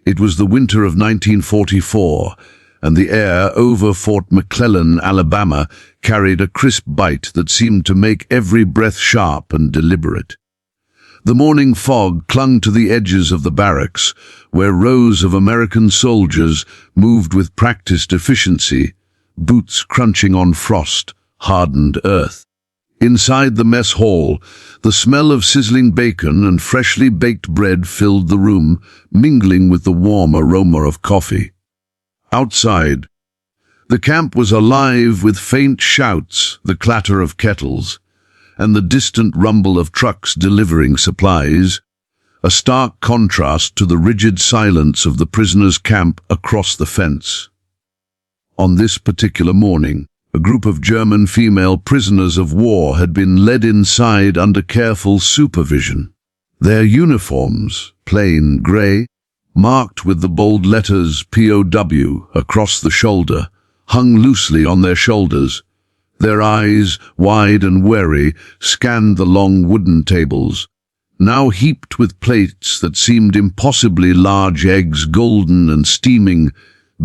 It was the winter of 1944, and the air over Fort McClellan, Alabama, carried a crisp bite that seemed to make every breath sharp and deliberate. The morning fog clung to the edges of the barracks, where rows of American soldiers moved with practiced efficiency, boots crunching on frost-hardened earth. Inside the mess hall, the smell of sizzling bacon and freshly baked bread filled the room, mingling with the warm aroma of coffee. Outside, the camp was alive with faint shouts, the clatter of kettles, and the distant rumble of trucks delivering supplies, a stark contrast to the rigid silence of the prisoners' camp across the fence. On this particular morning, a group of German female prisoners of war had been led inside under careful supervision. Their uniforms, plain grey, marked with the bold letters POW across the shoulder, hung loosely on their shoulders. Their eyes, wide and wary, scanned the long wooden tables, now heaped with plates that seemed impossibly large, eggs golden and steaming,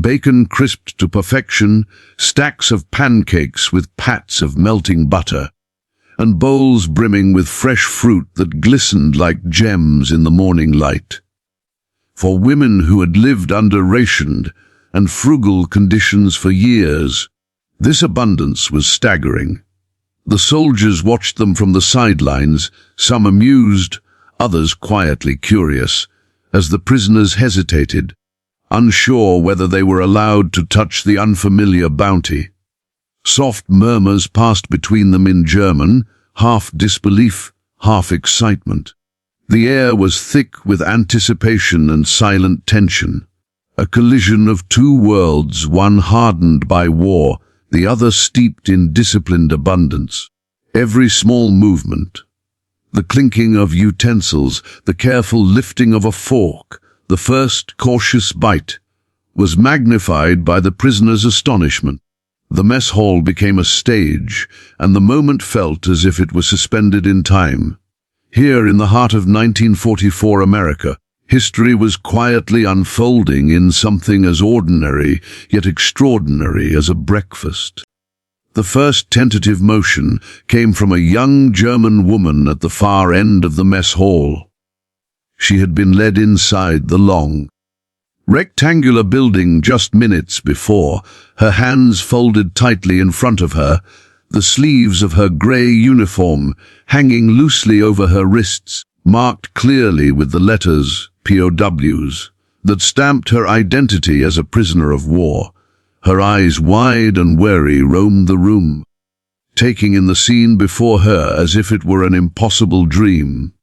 bacon crisped to perfection, stacks of pancakes with pats of melting butter, and bowls brimming with fresh fruit that glistened like gems in the morning light. For women who had lived under rationed and frugal conditions for years, this abundance was staggering. The soldiers watched them from the sidelines, some amused, others quietly curious, as the prisoners hesitated, unsure whether they were allowed to touch the unfamiliar bounty. Soft murmurs passed between them in German, half disbelief, half excitement. The air was thick with anticipation and silent tension, a collision of two worlds, one hardened by war, the other steeped in disciplined abundance. Every small movement, the clinking of utensils, the careful lifting of a fork, the first cautious bite, was magnified by the prisoners' astonishment. The mess hall became a stage, and the moment felt as if it was suspended in time. Here, in the heart of 1944 America, history was quietly unfolding in something as ordinary yet extraordinary as a breakfast. The first tentative motion came from a young German woman at the far end of the mess hall. She had been led inside the long, rectangular building just minutes before, her hands folded tightly in front of her, the sleeves of her grey uniform hanging loosely over her wrists, marked clearly with the letters POWs that stamped her identity as a prisoner of war. Her eyes wide and wary roamed the room, taking in the scene before her as if it were an impossible dream.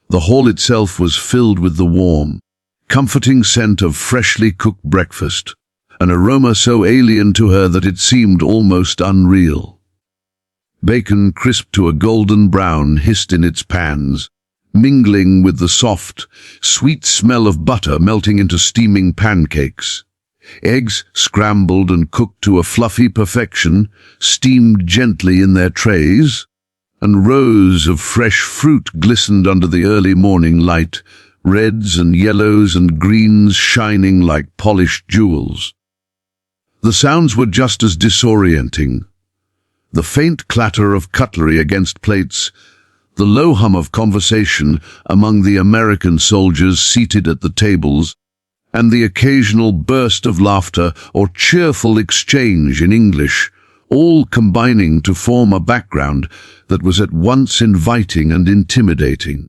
The hall itself was filled with the warm, comforting scent of freshly cooked breakfast, an aroma so alien to her that it seemed almost unreal. Bacon crisped to a golden brown hissed in its pans, mingling with the soft, sweet smell of butter melting into steaming pancakes. Eggs, scrambled and cooked to a fluffy perfection, steamed gently in their trays, and rows of fresh fruit glistened under the early morning light, reds and yellows and greens shining like polished jewels. The sounds were just as disorienting. The faint clatter of cutlery against plates, the low hum of conversation among the American soldiers seated at the tables, and the occasional burst of laughter or cheerful exchange in English, all combining to form a background that was at once inviting and intimidating.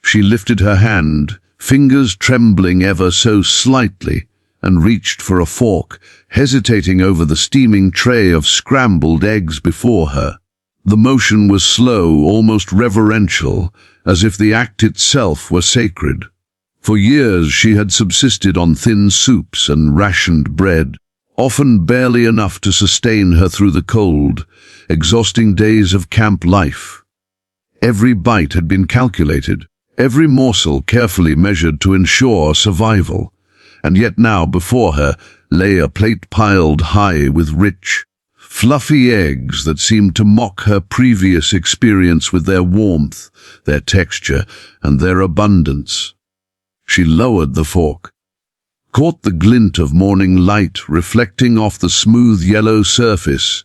She lifted her hand, fingers trembling ever so slightly, and reached for a fork, hesitating over the steaming tray of scrambled eggs before her. The motion was slow, almost reverential, as if the act itself were sacred. For years she had subsisted on thin soups and rationed bread, often barely enough to sustain her through the cold, exhausting days of camp life. Every bite had been calculated, every morsel carefully measured to ensure survival, and yet now before her lay a plate piled high with rich, fluffy eggs that seemed to mock her previous experience with their warmth, their texture, and their abundance. She lowered the fork, caught the glint of morning light reflecting off the smooth yellow surface,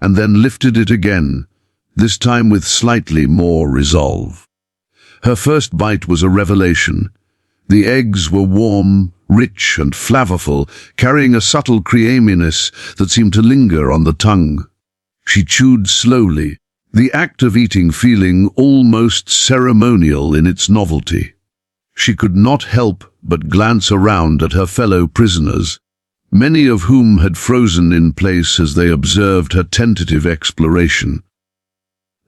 and then lifted it again, this time with slightly more resolve. Her first bite was a revelation. The eggs were warm, rich and flavorful, carrying a subtle creaminess that seemed to linger on the tongue. She chewed slowly, the act of eating feeling almost ceremonial in its novelty. She could not help but glance around at her fellow prisoners, many of whom had frozen in place as they observed her tentative exploration.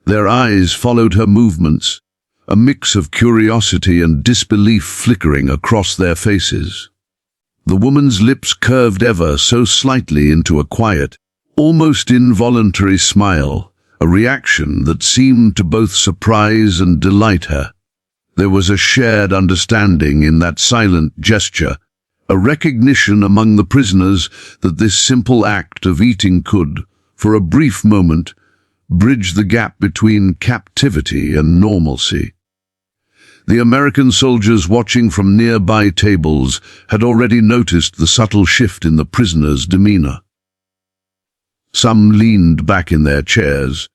Their eyes followed her movements, a mix of curiosity and disbelief flickering across their faces. The woman's lips curved ever so slightly into a quiet, almost involuntary smile, a reaction that seemed to both surprise and delight her. There was a shared understanding in that silent gesture, a recognition among the prisoners that this simple act of eating could, for a brief moment, bridge the gap between captivity and normalcy. The American soldiers watching from nearby tables had already noticed the subtle shift in the prisoners' demeanor. Some leaned back in their chairs,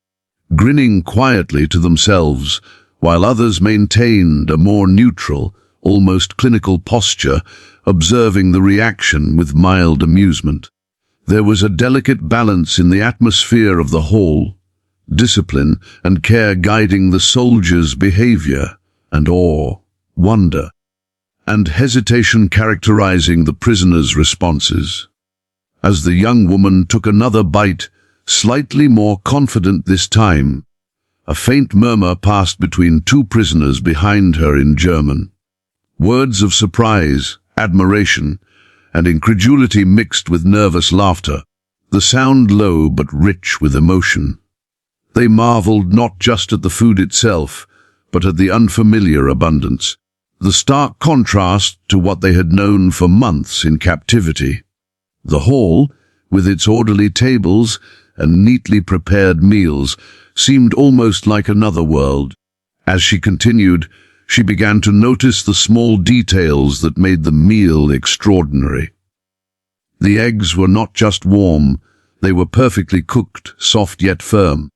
grinning quietly to themselves, while others maintained a more neutral, almost clinical posture, observing the reaction with mild amusement. There was a delicate balance in the atmosphere of the hall, discipline and care guiding the soldiers' behavior, and awe, wonder, and hesitation characterizing the prisoners' responses. As the young woman took another bite, slightly more confident this time, a faint murmur passed between two prisoners behind her in German. Words of surprise, admiration, and incredulity mixed with nervous laughter, the sound low but rich with emotion. They marveled not just at the food itself, but at the unfamiliar abundance, the stark contrast to what they had known for months in captivity. The hall, with its orderly tables and neatly prepared meals, seemed almost like another world. As she continued, she began to notice the small details that made the meal extraordinary. The eggs were not just warm, they were perfectly cooked, soft yet firm.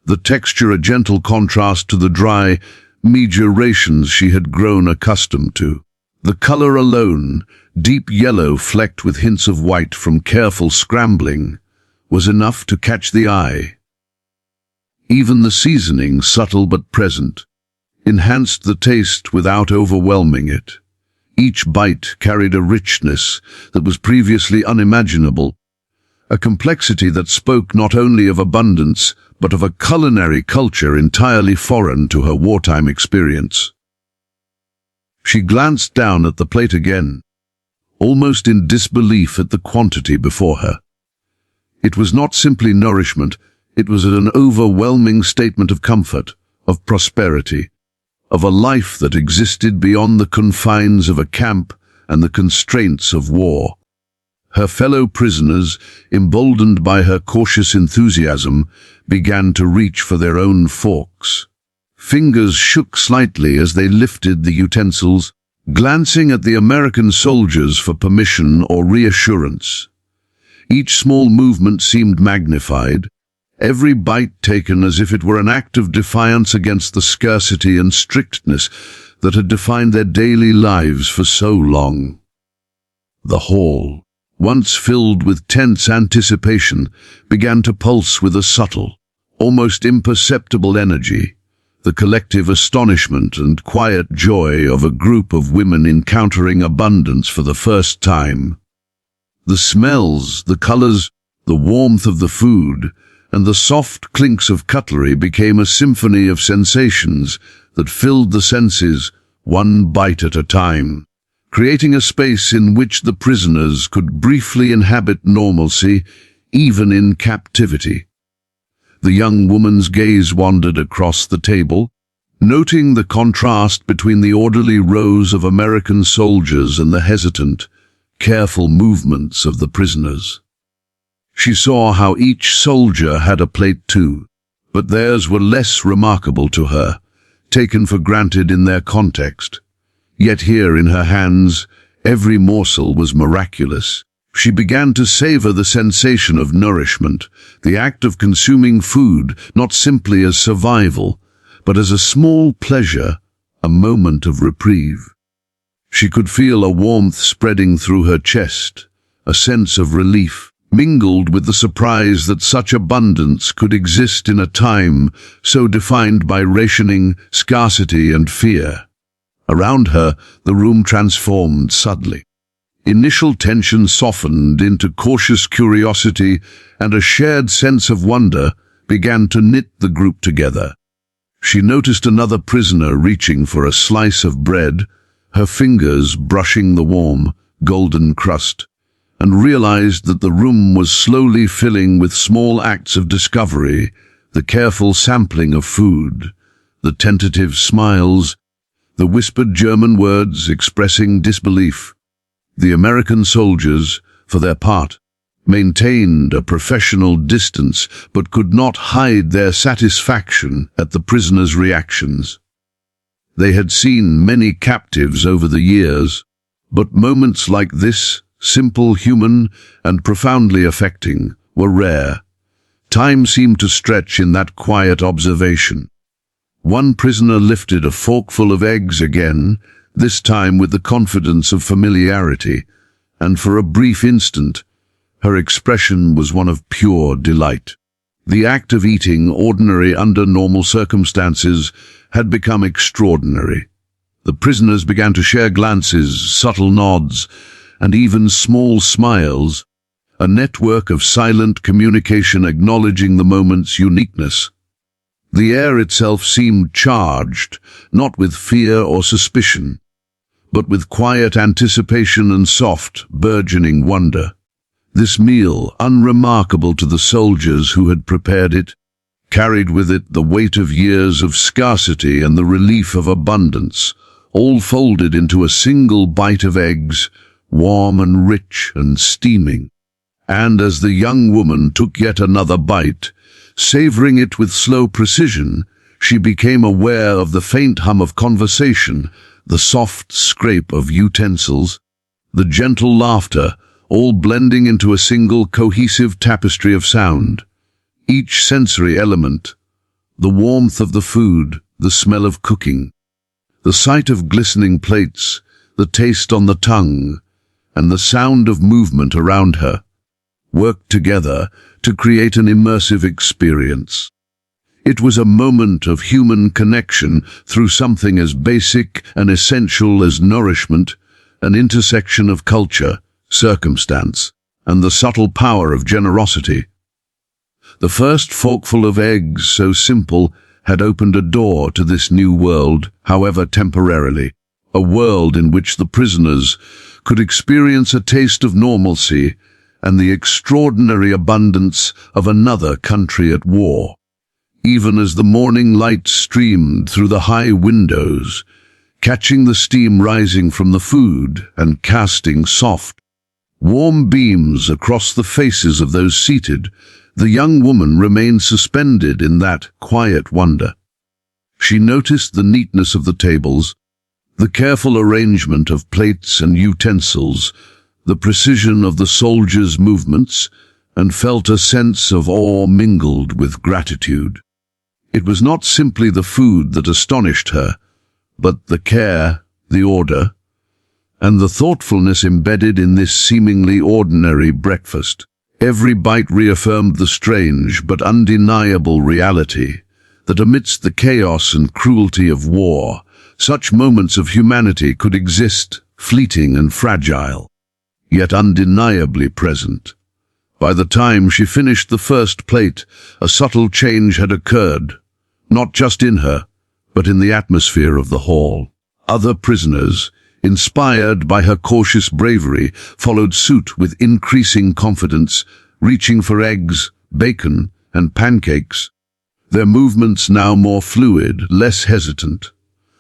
The texture a gentle contrast to the dry, meager rations she had grown accustomed to. The color alone, deep yellow flecked with hints of white from careful scrambling, was enough to catch the eye. Even the seasoning, subtle but present, enhanced the taste without overwhelming it. Each bite carried a richness that was previously unimaginable, a complexity that spoke not only of abundance, but of a culinary culture entirely foreign to her wartime experience. She glanced down at the plate again, almost in disbelief at the quantity before her. It was not simply nourishment, it was an overwhelming statement of comfort, of prosperity, of a life that existed beyond the confines of a camp and the constraints of war. Her fellow prisoners, emboldened by her cautious enthusiasm, began to reach for their own forks. Fingers shook slightly as they lifted the utensils, glancing at the American soldiers for permission or reassurance. Each small movement seemed magnified, every bite taken as if it were an act of defiance against the scarcity and strictness that had defined their daily lives for so long. The hall, once filled with tense anticipation, began to pulse with a subtle, almost imperceptible energy, the collective astonishment and quiet joy of a group of women encountering abundance for the first time. The smells, the colors, the warmth of the food, and the soft clinks of cutlery became a symphony of sensations that filled the senses, one bite at a time, creating a space in which the prisoners could briefly inhabit normalcy, even in captivity. The young woman's gaze wandered across the table, noting the contrast between the orderly rows of American soldiers and the hesitant, careful movements of the prisoners. She saw how each soldier had a plate too, but theirs were less remarkable to her, taken for granted in their context. Yet here in her hands, Every morsel was miraculous. She began to savor the sensation of nourishment, the act of consuming food, not simply as survival, but as a small pleasure, a moment of reprieve. She could feel a warmth spreading through her chest, a sense of relief, mingled with the surprise that such abundance could exist in a time so defined by rationing, scarcity, and fear. Around her, the room transformed subtly. Initial tension softened into cautious curiosity, and a shared sense of wonder began to knit the group together. She noticed another prisoner reaching for a slice of bread, her fingers brushing the warm, golden crust, and realized that the room was slowly filling with small acts of discovery, the careful sampling of food, the tentative smiles, the whispered German words expressing disbelief. The American soldiers, for their part, maintained a professional distance but could not hide their satisfaction at the prisoners' reactions. They had seen many captives over the years, but moments like this, simple, human, and profoundly affecting, were rare. Time seemed to stretch in that quiet observation. One prisoner lifted a forkful of eggs again, this time with the confidence of familiarity, and for a brief instant, her expression was one of pure delight. The act of eating, ordinary under normal circumstances, had become extraordinary. The prisoners began to share glances, subtle nods, and even small smiles, a network of silent communication acknowledging the moment's uniqueness. The air itself seemed charged, not with fear or suspicion, but with quiet anticipation and soft, burgeoning wonder. This meal, unremarkable to the soldiers who had prepared it, carried with it the weight of years of scarcity and the relief of abundance, all folded into a single bite of eggs, warm and rich and steaming. And as the young woman took yet another bite, savoring it with slow precision, she became aware of the faint hum of conversation, the soft scrape of utensils, the gentle laughter, all blending into a single cohesive tapestry of sound. Each sensory element, the warmth of the food, the smell of cooking, the sight of glistening plates, the taste on the tongue, and the sound of movement around her, worked together to create an immersive experience. It was a moment of human connection through something as basic and essential as nourishment, an intersection of culture, circumstance, and the subtle power of generosity. The first forkful of eggs, so simple, had opened a door to this new world, however temporarily, a world in which the prisoners could experience a taste of normalcy and the extraordinary abundance of another country at war. Even as the morning light streamed through the high windows, catching the steam rising from the food and casting soft, warm beams across the faces of those seated, the young woman remained suspended in that quiet wonder. She noticed the neatness of the tables, the careful arrangement of plates and utensils, the precision of the soldiers' movements, and felt a sense of awe mingled with gratitude. It was not simply the food that astonished her, but the care, the order, and the thoughtfulness embedded in this seemingly ordinary breakfast. Every bite reaffirmed the strange but undeniable reality that amidst the chaos and cruelty of war, such moments of humanity could exist, fleeting and fragile, yet undeniably present. By the time she finished the first plate, a subtle change had occurred, not just in her, but in the atmosphere of the hall. Other prisoners, inspired by her cautious bravery, followed suit with increasing confidence, reaching for eggs, bacon, and pancakes, their movements now more fluid, less hesitant.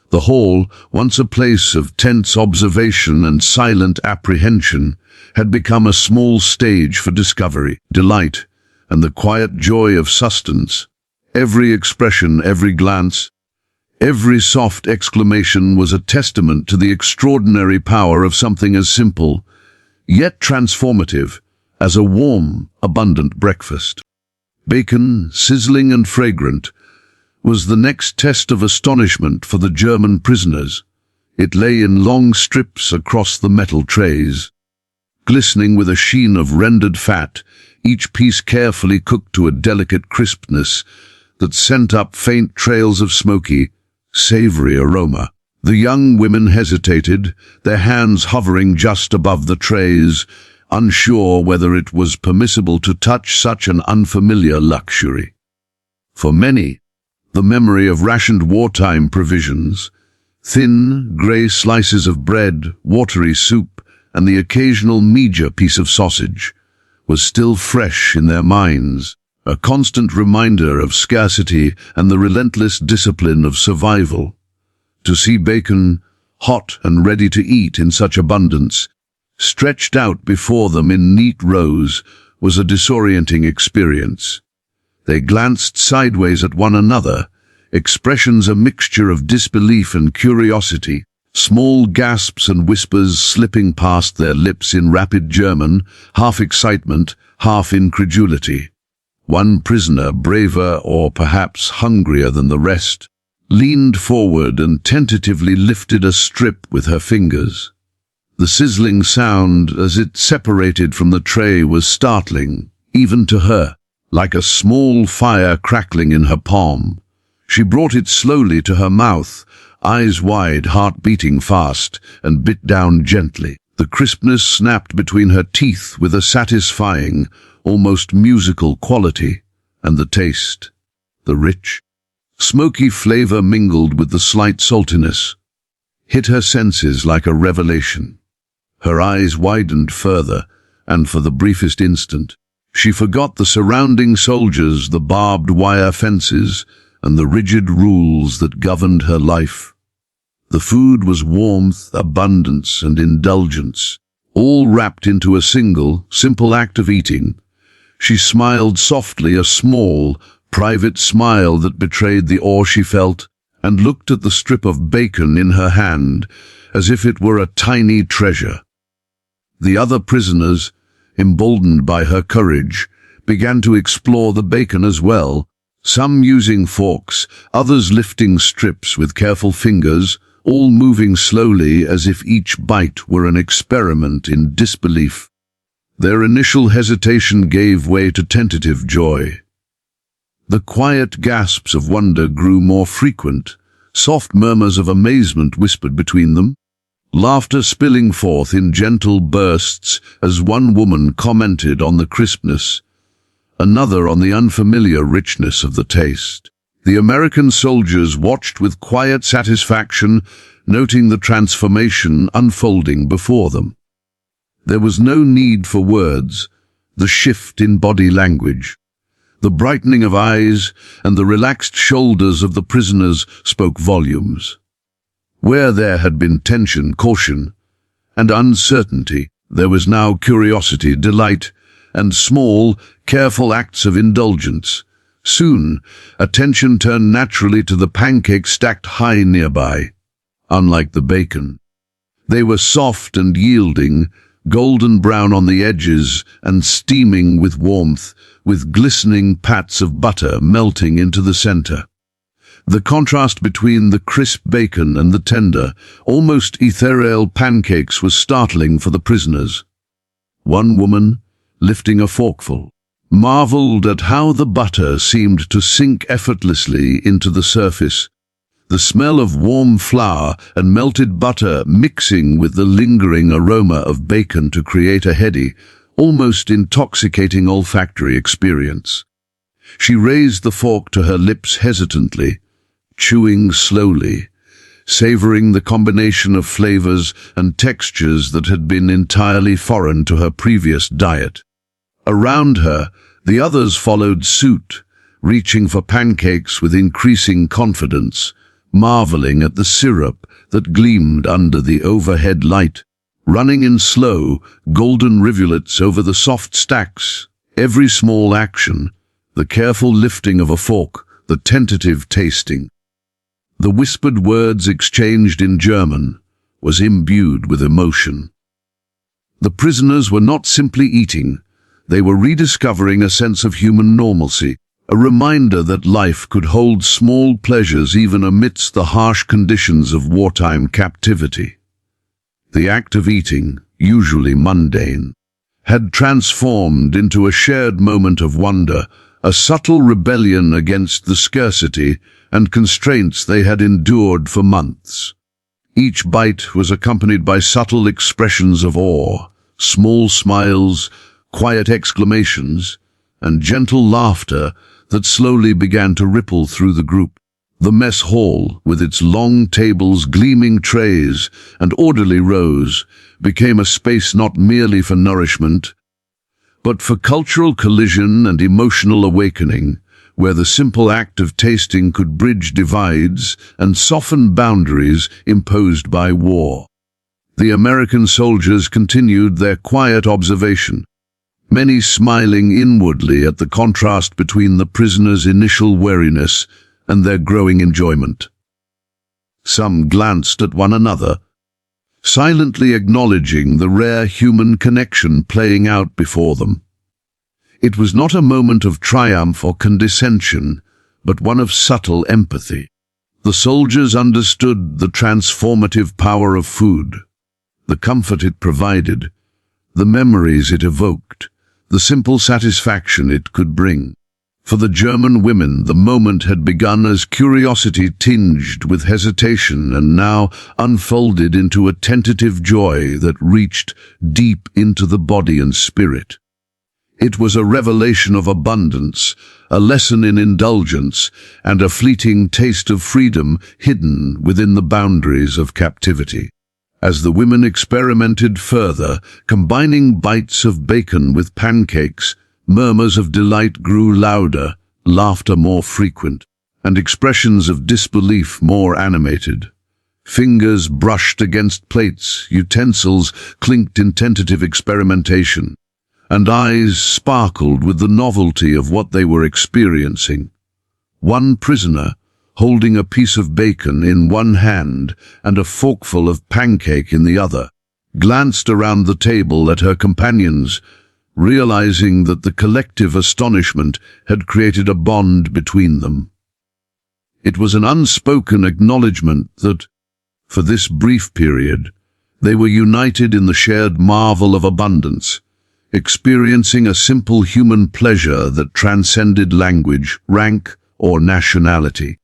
The hall, once a place of tense observation and silent apprehension, had become a small stage for discovery, delight, and the quiet joy of sustenance. Every expression, every glance, Every soft exclamation was a testament to the extraordinary power of something as simple, yet transformative, as a warm, abundant breakfast. Bacon, sizzling and fragrant, was the next test of astonishment for the German prisoners. It lay in long strips across the metal trays, glistening with a sheen of rendered fat, each piece carefully cooked to a delicate crispness that sent up faint trails of smoky, savory aroma. The young women hesitated, their hands hovering just above the trays, unsure whether it was permissible to touch such an unfamiliar luxury. For many, the memory of rationed wartime provisions, thin, grey slices of bread, watery soup, and the occasional meager piece of sausage, was still fresh in their minds, a constant reminder of scarcity and the relentless discipline of survival. To see bacon, hot and ready to eat in such abundance, stretched out before them in neat rows, was a disorienting experience. They glanced sideways at one another, expressions a mixture of disbelief and curiosity, small gasps and whispers slipping past their lips in rapid German, half excitement, half incredulity. One prisoner, braver or perhaps hungrier than the rest, leaned forward and tentatively lifted a strip with her fingers. The sizzling sound as it separated from the tray was startling, even to her, like a small fire crackling in her palm. She brought it slowly to her mouth, eyes wide, heart beating fast, and bit down gently. The crispness snapped between her teeth with a satisfying, almost musical quality, and the taste, the rich, smoky flavor mingled with the slight saltiness, hit her senses like a revelation. Her eyes widened further, and for the briefest instant, she forgot the surrounding soldiers, the barbed wire fences, and the rigid rules that governed her life. The food was warmth, abundance, and indulgence, all wrapped into a single, simple act of eating. She smiled softly, a small, private smile that betrayed the awe she felt, and looked at the strip of bacon in her hand as if it were a tiny treasure. The other prisoners, emboldened by her courage, began to explore the bacon as well, some using forks, others lifting strips with careful fingers, all moving slowly as if each bite were an experiment in disbelief. Their initial hesitation gave way to tentative joy. The quiet gasps of wonder grew more frequent, soft murmurs of amazement whispered between them, laughter spilling forth in gentle bursts as one woman commented on the crispness, another on the unfamiliar richness of the taste. The American soldiers watched with quiet satisfaction, noting the transformation unfolding before them. There was no need for words, the shift in body language, the brightening of eyes, and the relaxed shoulders of the prisoners spoke volumes. Where there had been tension, caution, and uncertainty, there was now curiosity, delight, and small, careful acts of indulgence. Soon, attention turned naturally to the pancakes stacked high nearby. Unlike the bacon, they were soft and yielding, golden brown on the edges and steaming with warmth, with glistening pats of butter melting into the center. The contrast between the crisp bacon and the tender, almost ethereal pancakes was startling for the prisoners. One woman, lifting a forkful, marveled at how the butter seemed to sink effortlessly into the surface, the smell of warm flour and melted butter mixing with the lingering aroma of bacon to create a heady, almost intoxicating olfactory experience. She raised the fork to her lips hesitantly, chewing slowly, savoring the combination of flavors and textures that had been entirely foreign to her previous diet. Around her, the others followed suit, reaching for pancakes with increasing confidence, marveling at the syrup that gleamed under the overhead light, running in slow, golden rivulets over the soft stacks. Every small action, the careful lifting of a fork, the tentative tasting, The whispered words exchanged in German was imbued with emotion. The prisoners were not simply eating, they were rediscovering a sense of human normalcy, a reminder that life could hold small pleasures even amidst the harsh conditions of wartime captivity. The act of eating, usually mundane, had transformed into a shared moment of wonder, a subtle rebellion against the scarcity and constraints they had endured for months. Each bite was accompanied by subtle expressions of awe, small smiles, quiet exclamations, and gentle laughter that slowly began to ripple through the group. The mess hall, with its long tables, gleaming trays, and orderly rows, became a space not merely for nourishment, but for cultural collision and emotional awakening, where the simple act of tasting could bridge divides and soften boundaries imposed by war. The American soldiers continued their quiet observation, many smiling inwardly at the contrast between the prisoners' initial wariness and their growing enjoyment. Some glanced at one another, silently acknowledging the rare human connection playing out before them. It was not a moment of triumph or condescension, but one of subtle empathy. The soldiers understood the transformative power of food, the comfort it provided, the memories it evoked, the simple satisfaction it could bring. For the German women, the moment had begun as curiosity tinged with hesitation and now unfolded into a tentative joy that reached deep into the body and spirit. It was a revelation of abundance, a lesson in indulgence, and a fleeting taste of freedom hidden within the boundaries of captivity. As the women experimented further, combining bites of bacon with pancakes, murmurs of delight grew louder, laughter more frequent, and expressions of disbelief more animated. Fingers brushed against plates, utensils clinked in tentative experimentation, and eyes sparkled with the novelty of what they were experiencing. One prisoner, holding a piece of bacon in one hand and a forkful of pancake in the other, glanced around the table at her companions, realizing that the collective astonishment had created a bond between them. It was an unspoken acknowledgement that, for this brief period, they were united in the shared marvel of abundance, experiencing a simple human pleasure that transcended language, rank, or nationality.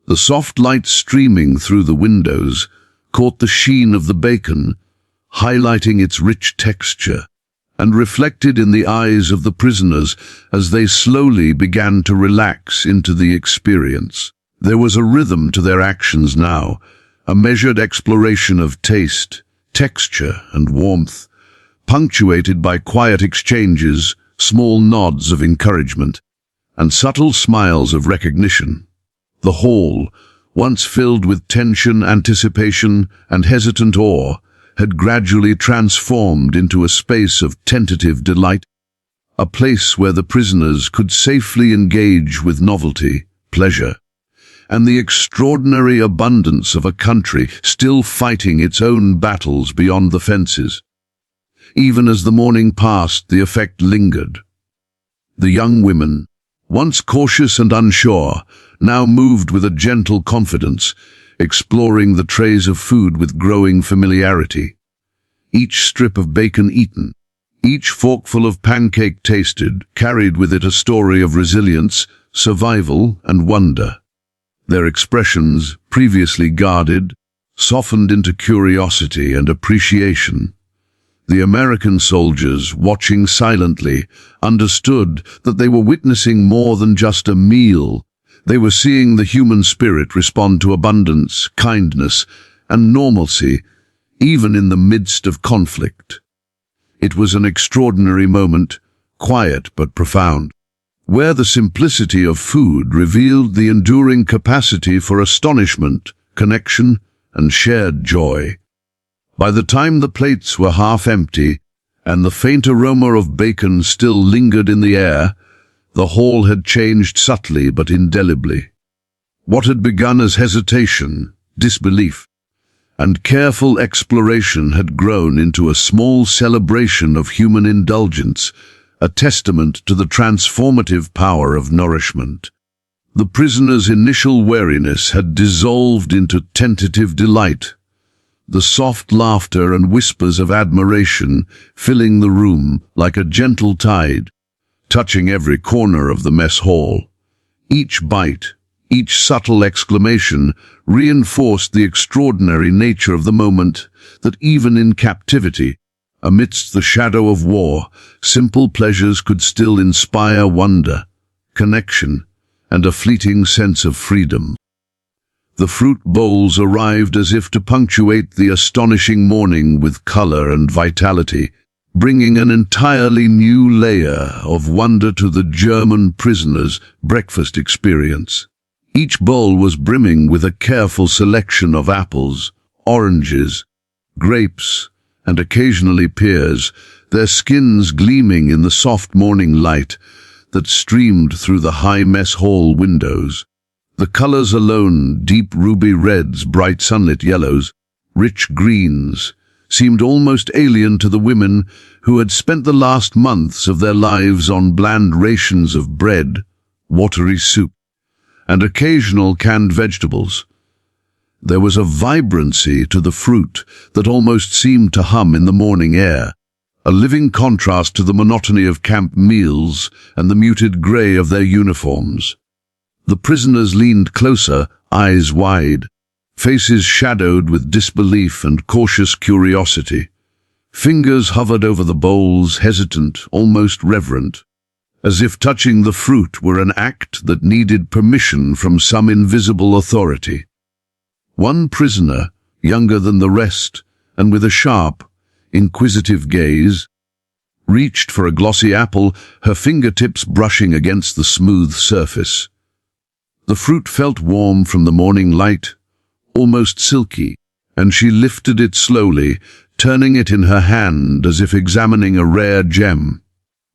The soft light streaming through the windows caught the sheen of the bacon, highlighting its rich texture, and reflected in the eyes of the prisoners as they slowly began to relax into the experience. There was a rhythm to their actions now, a measured exploration of taste, texture, and warmth, punctuated by quiet exchanges, small nods of encouragement, and subtle smiles of recognition. The hall, once filled with tension, anticipation, and hesitant awe, had gradually transformed into a space of tentative delight, a place where the prisoners could safely engage with novelty, pleasure, and the extraordinary abundance of a country still fighting its own battles beyond the fences. Even as the morning passed, the effect lingered. The young women, once cautious and unsure, now moved with a gentle confidence, exploring the trays of food with growing familiarity. Each strip of bacon eaten, each forkful of pancake tasted, carried with it a story of resilience, survival, and wonder. Their expressions, previously guarded, softened into curiosity and appreciation. The American soldiers, watching silently, understood that they were witnessing more than just a meal. They were seeing the human spirit respond to abundance, kindness, and normalcy, even in the midst of conflict. It was an extraordinary moment, quiet but profound, where the simplicity of food revealed the enduring capacity for astonishment, connection, and shared joy. By the time the plates were half empty, and the faint aroma of bacon still lingered in the air, the hall had changed subtly but indelibly. What had begun as hesitation, disbelief, and careful exploration had grown into a small celebration of human indulgence, a testament to the transformative power of nourishment. The prisoner's initial wariness had dissolved into tentative delight, the soft laughter and whispers of admiration filling the room like a gentle tide, touching every corner of the mess hall. Each bite, each subtle exclamation reinforced the extraordinary nature of the moment, that even in captivity, amidst the shadow of war, simple pleasures could still inspire wonder, connection, and a fleeting sense of freedom. The fruit bowls arrived as if to punctuate the astonishing morning with color and vitality, bringing an entirely new layer of wonder to the German prisoner's breakfast experience. Each bowl was brimming with a careful selection of apples, oranges, grapes, and occasionally pears, their skins gleaming in the soft morning light that streamed through the high mess hall windows. The colors alone, deep ruby reds, bright sunlit yellows, rich greens, seemed almost alien to the women who had spent the last months of their lives on bland rations of bread, watery soup, and occasional canned vegetables. There was a vibrancy to the fruit that almost seemed to hum in the morning air, a living contrast to the monotony of camp meals and the muted grey of their uniforms. The prisoners leaned closer, eyes wide, faces shadowed with disbelief and cautious curiosity. Fingers hovered over the bowls, hesitant, almost reverent, as if touching the fruit were an act that needed permission from some invisible authority. One prisoner, younger than the rest, and with a sharp, inquisitive gaze, reached for a glossy apple, her fingertips brushing against the smooth surface. The fruit felt warm from the morning light, almost silky, and she lifted it slowly, turning it in her hand as if examining a rare gem.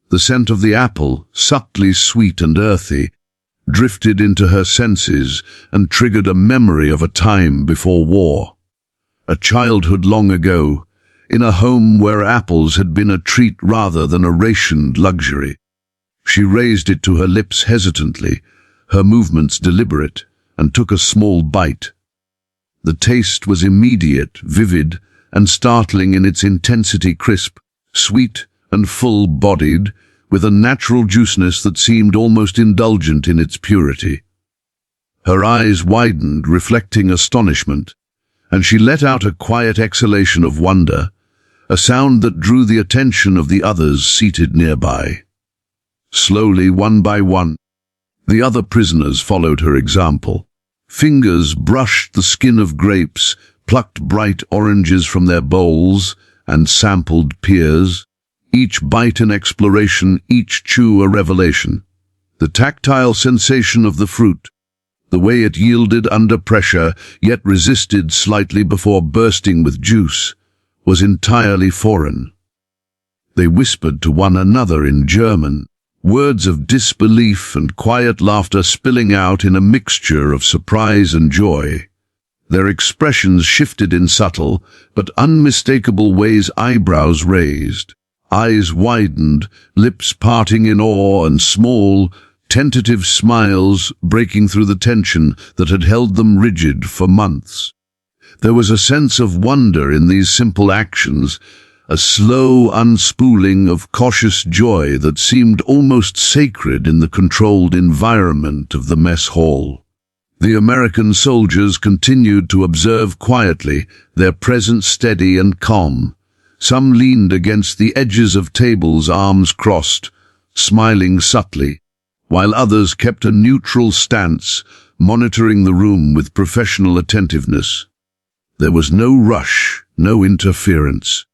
The scent of the apple, subtly sweet and earthy, drifted into her senses and triggered a memory of a time before war. A childhood long ago, in a home where apples had been a treat rather than a rationed luxury. She raised it to her lips hesitantly, her movements deliberate, and took a small bite. The taste was immediate, vivid, and startling in its intensity, crisp, sweet, and full-bodied, with a natural juiciness that seemed almost indulgent in its purity. Her eyes widened, reflecting astonishment, and she let out a quiet exhalation of wonder, a sound that drew the attention of the others seated nearby. Slowly, one by one, the other prisoners followed her example. Fingers brushed the skin of grapes, plucked bright oranges from their bowls, and sampled pears. Each bite an exploration, each chew a revelation. The tactile sensation of the fruit, the way it yielded under pressure, yet resisted slightly before bursting with juice, was entirely foreign. They whispered to one another in German, words of disbelief and quiet laughter spilling out in a mixture of surprise and joy. Their expressions shifted in subtle but unmistakable ways, eyebrows raised, eyes widened, lips parting in awe, and small, tentative smiles breaking through the tension that had held them rigid for months. There was a sense of wonder in these simple actions, a slow unspooling of cautious joy that seemed almost sacred in the controlled environment of the mess hall. The American soldiers continued to observe quietly, their presence steady and calm. Some leaned against the edges of tables, arms crossed, smiling subtly, while others kept a neutral stance, monitoring the room with professional attentiveness. There was no rush, no interference,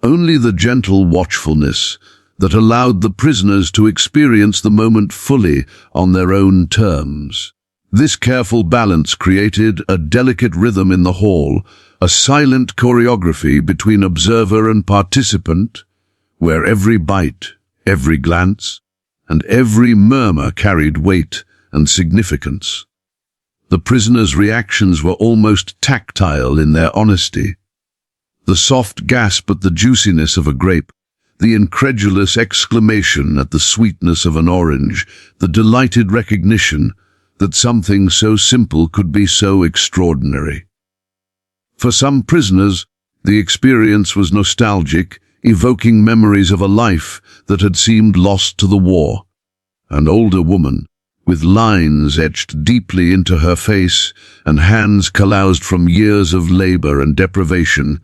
only the gentle watchfulness that allowed the prisoners to experience the moment fully on their own terms. This careful balance created a delicate rhythm in the hall, a silent choreography between observer and participant, where every bite, every glance, and every murmur carried weight and significance. The prisoners' reactions were almost tactile in their honesty. The soft gasp at the juiciness of a grape, the incredulous exclamation at the sweetness of an orange, the delighted recognition that something so simple could be so extraordinary. For some prisoners, the experience was nostalgic, evoking memories of a life that had seemed lost to the war. An older woman, with lines etched deeply into her face and hands calloused from years of labor and deprivation,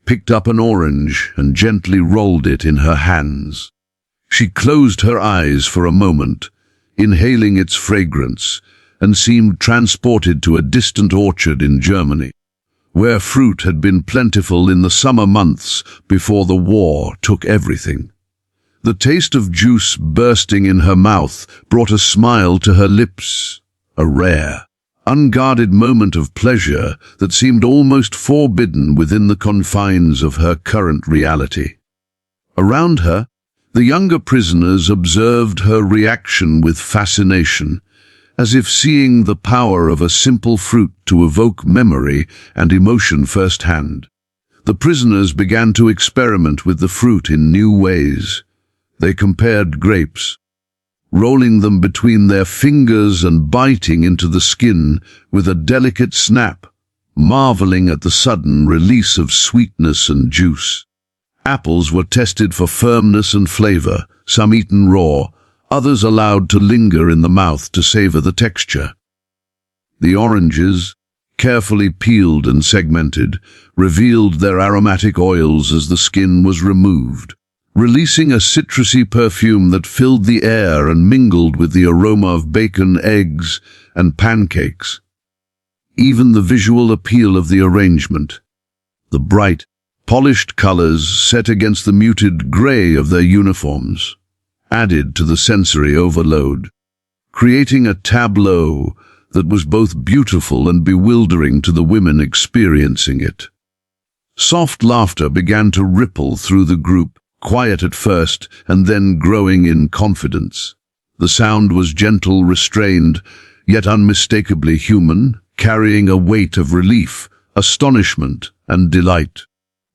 picked up an orange and gently rolled it in her hands. She closed her eyes for a moment, inhaling its fragrance, and seemed transported to a distant orchard in Germany, where fruit had been plentiful in the summer months before the war took everything. The taste of juice bursting in her mouth brought a smile to her lips, a rare, unguarded moment of pleasure that seemed almost forbidden within the confines of her current reality. Around her, the younger prisoners observed her reaction with fascination, as if seeing the power of a simple fruit to evoke memory and emotion firsthand. The prisoners began to experiment with the fruit in new ways. They compared grapes, rolling them between their fingers and biting into the skin with a delicate snap, marveling at the sudden release of sweetness and juice. Apples were tested for firmness and flavor, some eaten raw, others allowed to linger in the mouth to savor the texture. The oranges, carefully peeled and segmented, revealed their aromatic oils as the skin was removed, releasing a citrusy perfume that filled the air and mingled with the aroma of bacon, eggs, and pancakes. Even the visual appeal of the arrangement, the bright, polished colors set against the muted gray of their uniforms, added to the sensory overload, creating a tableau that was both beautiful and bewildering to the women experiencing it. Soft laughter began to ripple through the group, quiet at first and then growing in confidence. The sound was gentle, restrained, yet unmistakably human, carrying a weight of relief, astonishment, and delight.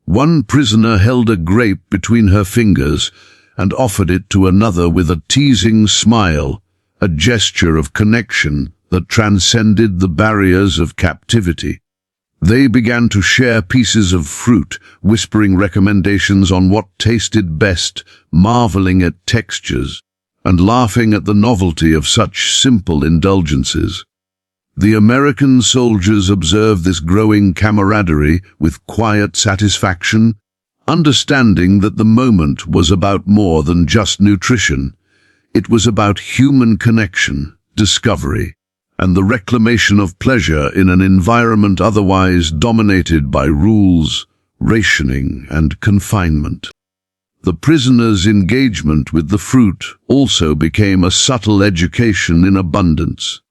One prisoner held a grape between her fingers and offered it to another with a teasing smile, a gesture of connection that transcended the barriers of captivity. They began to share pieces of fruit, whispering recommendations on what tasted best, marveling at textures, and laughing at the novelty of such simple indulgences. The American soldiers observed this growing camaraderie with quiet satisfaction, understanding that the moment was about more than just nutrition. It was about human connection, discovery, and the reclamation of pleasure in an environment otherwise dominated by rules, rationing, and confinement. The prisoners' engagement with the fruit also became a subtle education in abundance.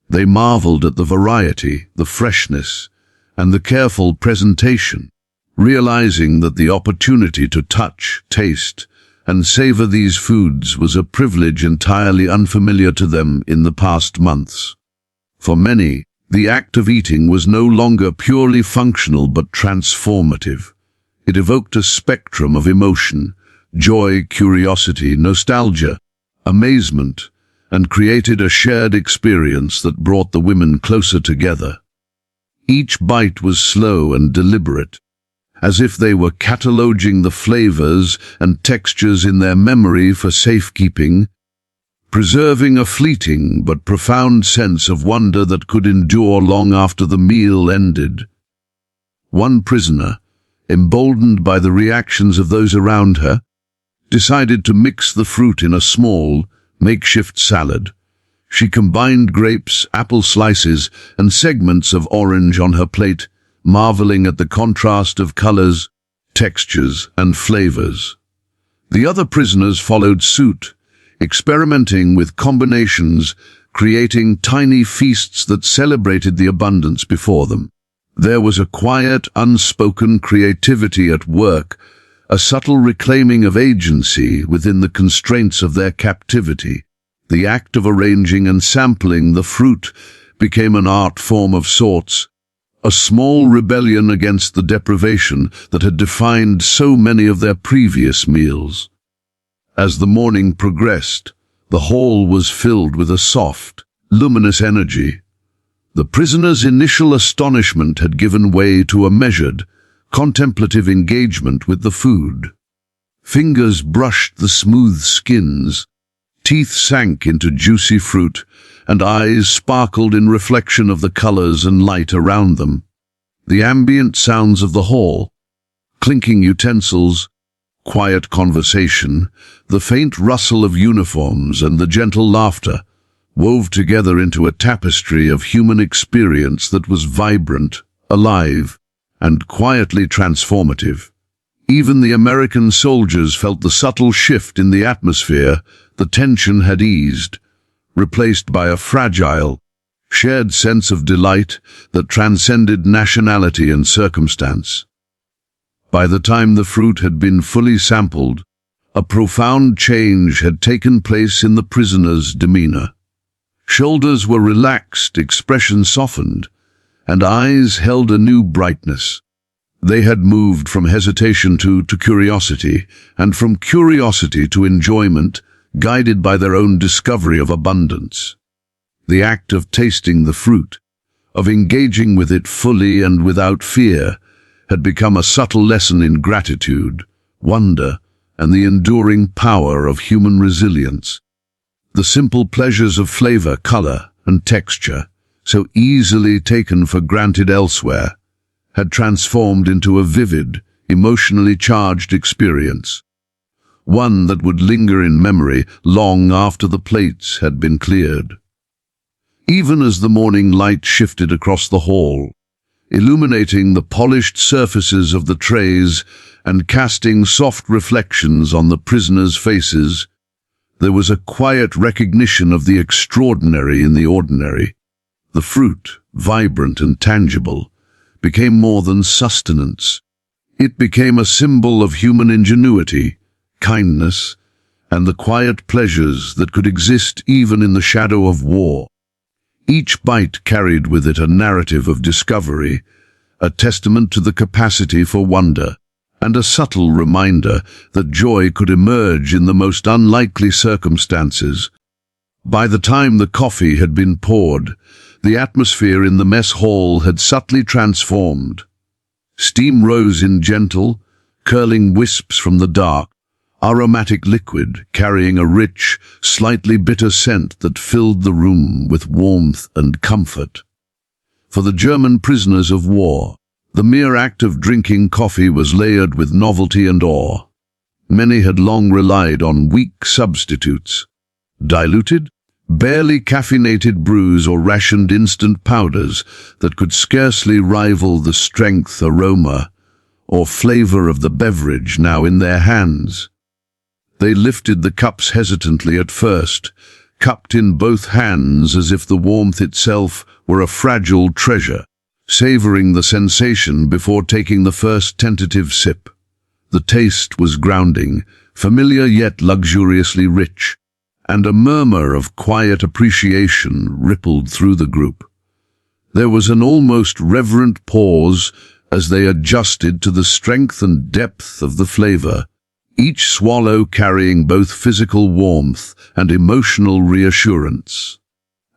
They marveled at the variety, the freshness, and the careful presentation, realizing that the opportunity to touch, taste, and savor these foods was a privilege entirely unfamiliar to them in the past months. For many, the act of eating was no longer purely functional but transformative. It evoked a spectrum of emotion, joy, curiosity, nostalgia, amazement, and created a shared experience that brought the women closer together. Each bite was slow and deliberate, as if they were cataloging the flavors and textures in their memory for safekeeping, preserving a fleeting but profound sense of wonder that could endure long after the meal ended. One prisoner, emboldened by the reactions of those around her, decided to mix the fruit in a small, makeshift salad. She combined grapes, apple slices, and segments of orange on her plate, marveling at the contrast of colors, textures, and flavors. The other prisoners followed suit, experimenting with combinations, creating tiny feasts that celebrated the abundance before them. There was a quiet, unspoken creativity at work, a subtle reclaiming of agency within the constraints of their captivity. The act of arranging and sampling the fruit became an art form of sorts, a small rebellion against the deprivation that had defined so many of their previous meals. As the morning progressed, the hall was filled with a soft, luminous energy. The prisoners' initial astonishment had given way to a measured, contemplative engagement with the food. Fingers brushed the smooth skins, teeth sank into juicy fruit, and eyes sparkled in reflection of the colors and light around them. The ambient sounds of the hall, clinking utensils, quiet conversation, the faint rustle of uniforms and the gentle laughter wove together into a tapestry of human experience that was vibrant, alive, and quietly transformative. Even the American soldiers felt the subtle shift in the atmosphere. The tension had eased, replaced by a fragile, shared sense of delight that transcended nationality and circumstance. By the time the fruit had been fully sampled, a profound change had taken place in the prisoners' demeanor. Shoulders were relaxed, expression softened, and eyes held a new brightness. They had moved from hesitation to curiosity, and from curiosity to enjoyment, guided by their own discovery of abundance. The act of tasting the fruit, of engaging with it fully and without fear, had become a subtle lesson in gratitude, wonder, and the enduring power of human resilience. The simple pleasures of flavor, color, and texture, so easily taken for granted elsewhere, had transformed into a vivid, emotionally charged experience, one that would linger in memory long after the plates had been cleared. Even as the morning light shifted across the hall, illuminating the polished surfaces of the trays and casting soft reflections on the prisoners' faces, there was a quiet recognition of the extraordinary in the ordinary. The fruit, vibrant and tangible, became more than sustenance. It became a symbol of human ingenuity, kindness, and the quiet pleasures that could exist even in the shadow of war. Each bite carried with it a narrative of discovery, a testament to the capacity for wonder, and a subtle reminder that joy could emerge in the most unlikely circumstances. By the time the coffee had been poured, the atmosphere in the mess hall had subtly transformed. Steam rose in gentle, curling wisps from the dark, aromatic liquid carrying a rich, slightly bitter scent that filled the room with warmth and comfort. For the German prisoners of war, the mere act of drinking coffee was layered with novelty and awe. Many had long relied on weak substitutes, diluted, barely caffeinated brews or rationed instant powders that could scarcely rival the strength, aroma, or flavor of the beverage now in their hands. They lifted the cups hesitantly at first, cupped in both hands as if the warmth itself were a fragile treasure, savoring the sensation before taking the first tentative sip. The taste was grounding, familiar yet luxuriously rich, and a murmur of quiet appreciation rippled through the group. There was an almost reverent pause as they adjusted to the strength and depth of the flavor, each swallow carrying both physical warmth and emotional reassurance.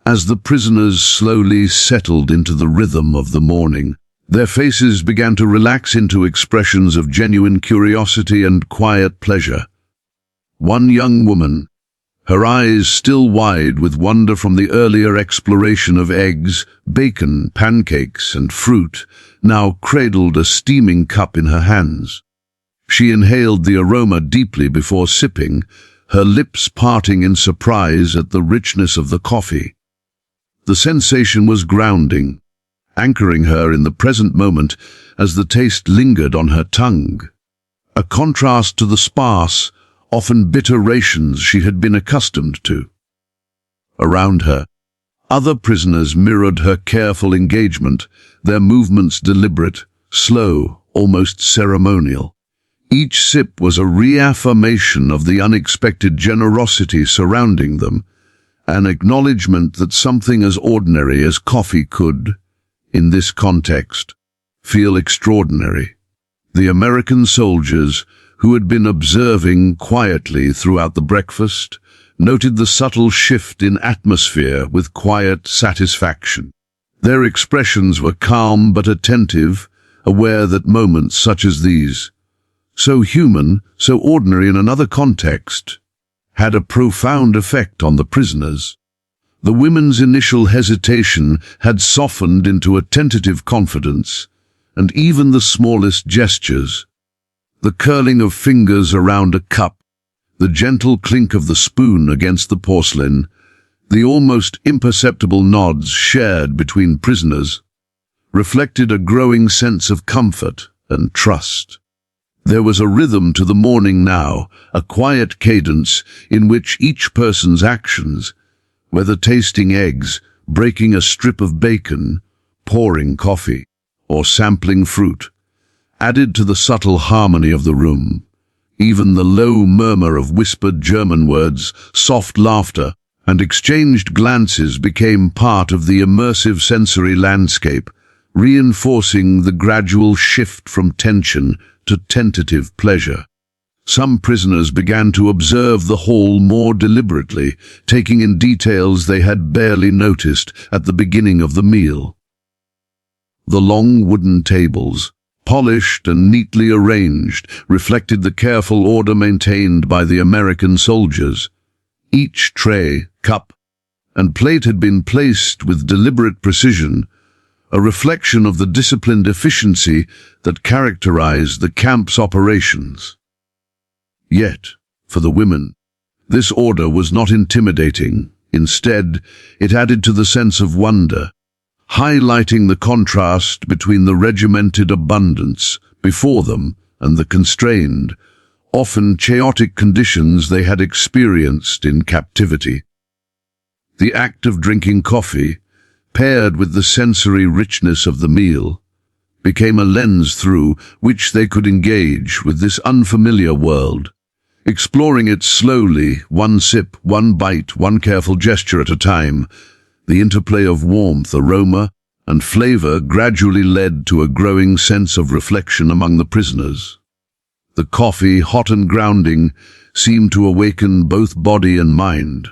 As the prisoners slowly settled into the rhythm of the morning, their faces began to relax into expressions of genuine curiosity and quiet pleasure. One young woman, her eyes still wide with wonder from the earlier exploration of eggs, bacon, pancakes, and fruit, now cradled a steaming cup in her hands. She inhaled the aroma deeply before sipping, her lips parting in surprise at the richness of the coffee. The sensation was grounding, anchoring her in the present moment as the taste lingered on her tongue, a contrast to the sparse, often bitter rations she had been accustomed to. Around her, other prisoners mirrored her careful engagement, their movements deliberate, slow, almost ceremonial. Each sip was a reaffirmation of the unexpected generosity surrounding them, an acknowledgement that something as ordinary as coffee could, in this context, feel extraordinary. The American soldiers, who had been observing quietly throughout the breakfast, noted the subtle shift in atmosphere with quiet satisfaction. Their expressions were calm but attentive, aware that moments such as these, so human, so ordinary in another context, had a profound effect on the prisoners. The women's initial hesitation had softened into a tentative confidence, and even the smallest gestures, the curling of fingers around a cup, the gentle clink of the spoon against the porcelain, the almost imperceptible nods shared between prisoners, reflected a growing sense of comfort and trust. There was a rhythm to the morning now, a quiet cadence in which each person's actions, whether tasting eggs, breaking a strip of bacon, pouring coffee, or sampling fruit, added to the subtle harmony of the room. Even the low murmur of whispered German words, soft laughter, and exchanged glances became part of the immersive sensory landscape, reinforcing the gradual shift from tension to tentative pleasure. Some prisoners began to observe the hall more deliberately, taking in details they had barely noticed at the beginning of the meal. The long wooden tables, polished and neatly arranged, reflected the careful order maintained by the American soldiers. Each tray, cup, and plate had been placed with deliberate precision, a reflection of the disciplined efficiency that characterized the camp's operations. Yet, for the women, this order was not intimidating. Instead, it added to the sense of wonder, highlighting the contrast between the regimented abundance before them and the constrained, often chaotic conditions they had experienced in captivity. The act of drinking coffee, paired with the sensory richness of the meal, became a lens through which they could engage with this unfamiliar world, exploring it slowly, one sip, one bite, one careful gesture at a time. The interplay of warmth, aroma, and flavor gradually led to a growing sense of reflection among the prisoners. The coffee, hot and grounding, seemed to awaken both body and mind.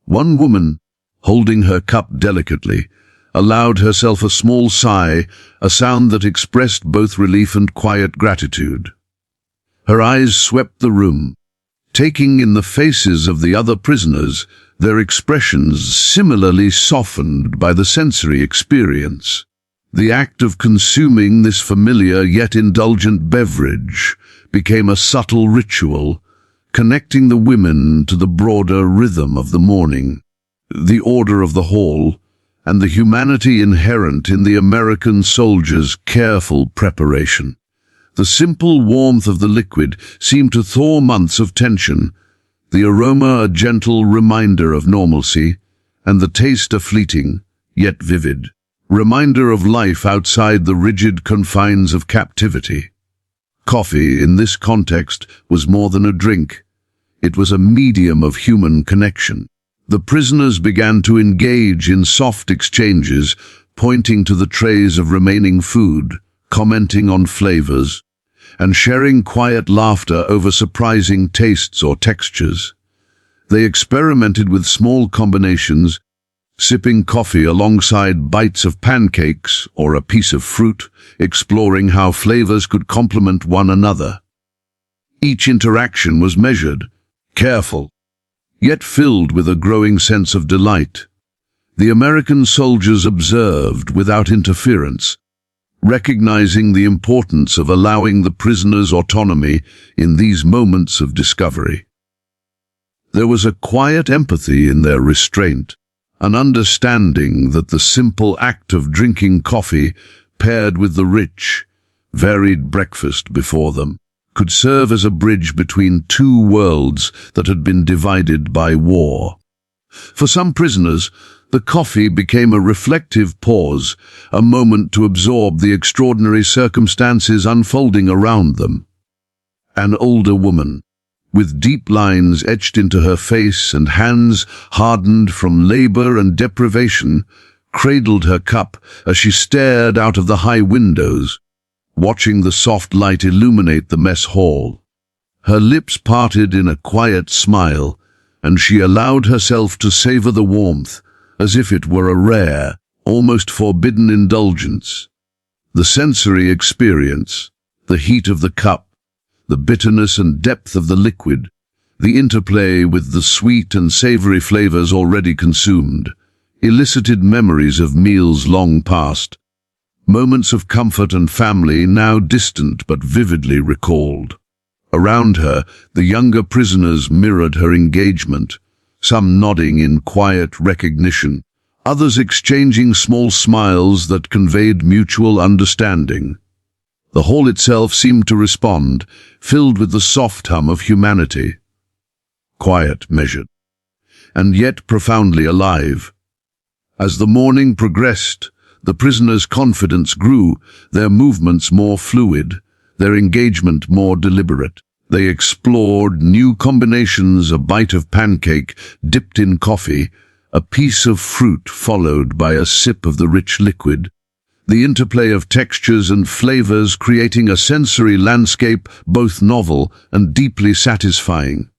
One woman, holding her cup delicately, allowed herself a small sigh, a sound that expressed both relief and quiet gratitude. Her eyes swept the room, taking in the faces of the other prisoners, their expressions similarly softened by the sensory experience. The act of consuming this familiar yet indulgent beverage became a subtle ritual, connecting the women to the broader rhythm of the morning, the order of the hall, and the humanity inherent in the American soldier's careful preparation. The simple warmth of the liquid seemed to thaw months of tension, the aroma a gentle reminder of normalcy, and the taste a fleeting, yet vivid, reminder of life outside the rigid confines of captivity. Coffee, in this context, was more than a drink. It was a medium of human connection. The prisoners began to engage in soft exchanges, pointing to the trays of remaining food, commenting on flavors, and sharing quiet laughter over surprising tastes or textures. They experimented with small combinations, sipping coffee alongside bites of pancakes or a piece of fruit, exploring how flavors could complement one another. Each interaction was measured, careful, yet filled with a growing sense of delight. The American soldiers observed without interference, recognizing the importance of allowing the prisoners' autonomy in these moments of discovery. There was a quiet empathy in their restraint, an understanding that the simple act of drinking coffee, paired with the rich, varied breakfast before them, could serve as a bridge between two worlds that had been divided by war. For some prisoners, the coffee became a reflective pause, a moment to absorb the extraordinary circumstances unfolding around them. An older woman, with deep lines etched into her face and hands hardened from labor and deprivation, cradled her cup as she stared out of the high windows, watching the soft light illuminate the mess hall. Her lips parted in a quiet smile, and she allowed herself to savor the warmth as if it were a rare, almost forbidden indulgence. The sensory experience, the heat of the cup, the bitterness and depth of the liquid, the interplay with the sweet and savory flavors already consumed, elicited memories of meals long past, moments of comfort and family now distant but vividly recalled. Around her, the younger prisoners mirrored her engagement, some nodding in quiet recognition, others exchanging small smiles that conveyed mutual understanding. The hall itself seemed to respond, filled with the soft hum of humanity. Quiet, measured, and yet profoundly alive. As the morning progressed, the prisoners' confidence grew, their movements more fluid, their engagement more deliberate. They explored new combinations: a bite of pancake dipped in coffee, a piece of fruit followed by a sip of the rich liquid, the interplay of textures and flavors creating a sensory landscape both novel and deeply satisfying.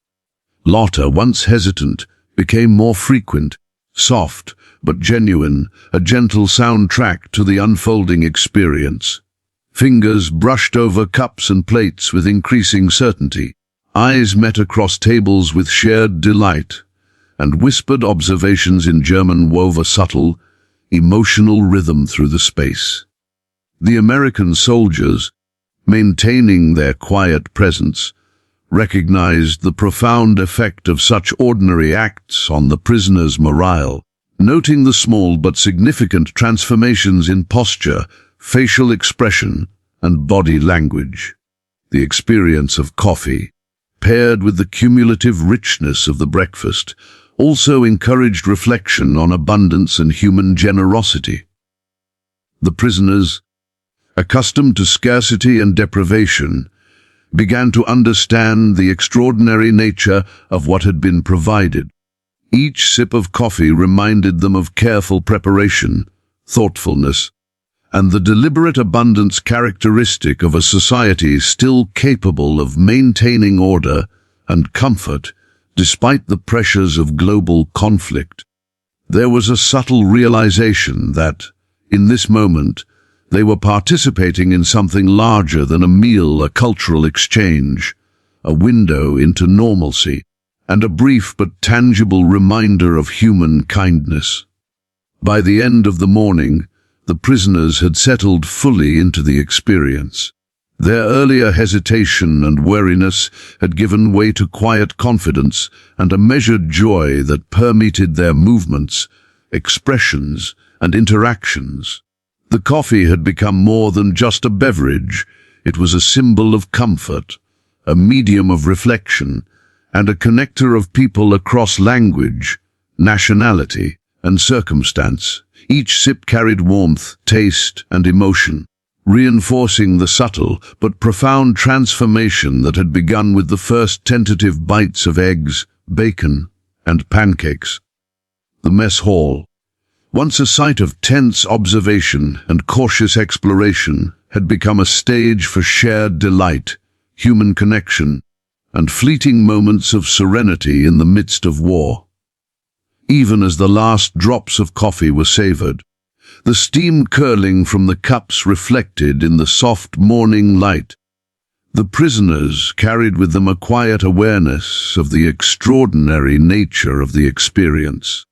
Laughter, once hesitant, became more frequent, soft but genuine, a gentle soundtrack to the unfolding experience. Fingers brushed over cups and plates with increasing certainty. Eyes met across tables with shared delight, and whispered observations in German wove a subtle, emotional rhythm through the space. The American soldiers, maintaining their quiet presence, recognized the profound effect of such ordinary acts on the prisoners' morale, noting the small but significant transformations in posture, facial expression, and body language. The experience of coffee, paired with the cumulative richness of the breakfast, also encouraged reflection on abundance and human generosity. The prisoners, accustomed to scarcity and deprivation, began to understand the extraordinary nature of what had been provided. Each sip of coffee reminded them of careful preparation, thoughtfulness, and the deliberate abundance characteristic of a society still capable of maintaining order and comfort despite the pressures of global conflict. There was a subtle realization that, in this moment, they were participating in something larger than a meal, a cultural exchange, a window into normalcy, and a brief but tangible reminder of human kindness. By the end of the morning, the prisoners had settled fully into the experience. Their earlier hesitation and wariness had given way to quiet confidence and a measured joy that permeated their movements, expressions, and interactions. The coffee had become more than just a beverage. It was a symbol of comfort, a medium of reflection, and a connector of people across language, nationality, and circumstance. Each sip carried warmth, taste, and emotion, reinforcing the subtle but profound transformation that had begun with the first tentative bites of eggs, bacon, and pancakes. The mess hall, once a site of tense observation and cautious exploration, had become a stage for shared delight, human connection, and fleeting moments of serenity in the midst of war. Even as the last drops of coffee were savored, the steam curling from the cups reflected in the soft morning light, the prisoners carried with them a quiet awareness of the extraordinary nature of the experience.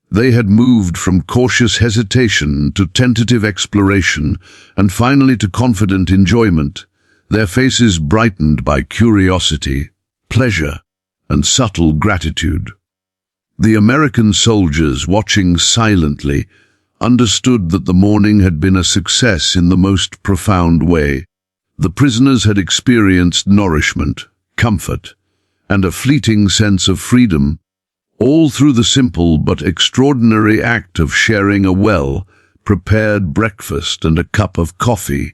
They had moved from cautious hesitation to tentative exploration, and finally to confident enjoyment, their faces brightened by curiosity, pleasure, and subtle gratitude. The American soldiers, watching silently, understood that the morning had been a success in the most profound way. The prisoners had experienced nourishment, comfort, and a fleeting sense of freedom, all through the simple but extraordinary act of sharing a well-prepared breakfast and a cup of coffee.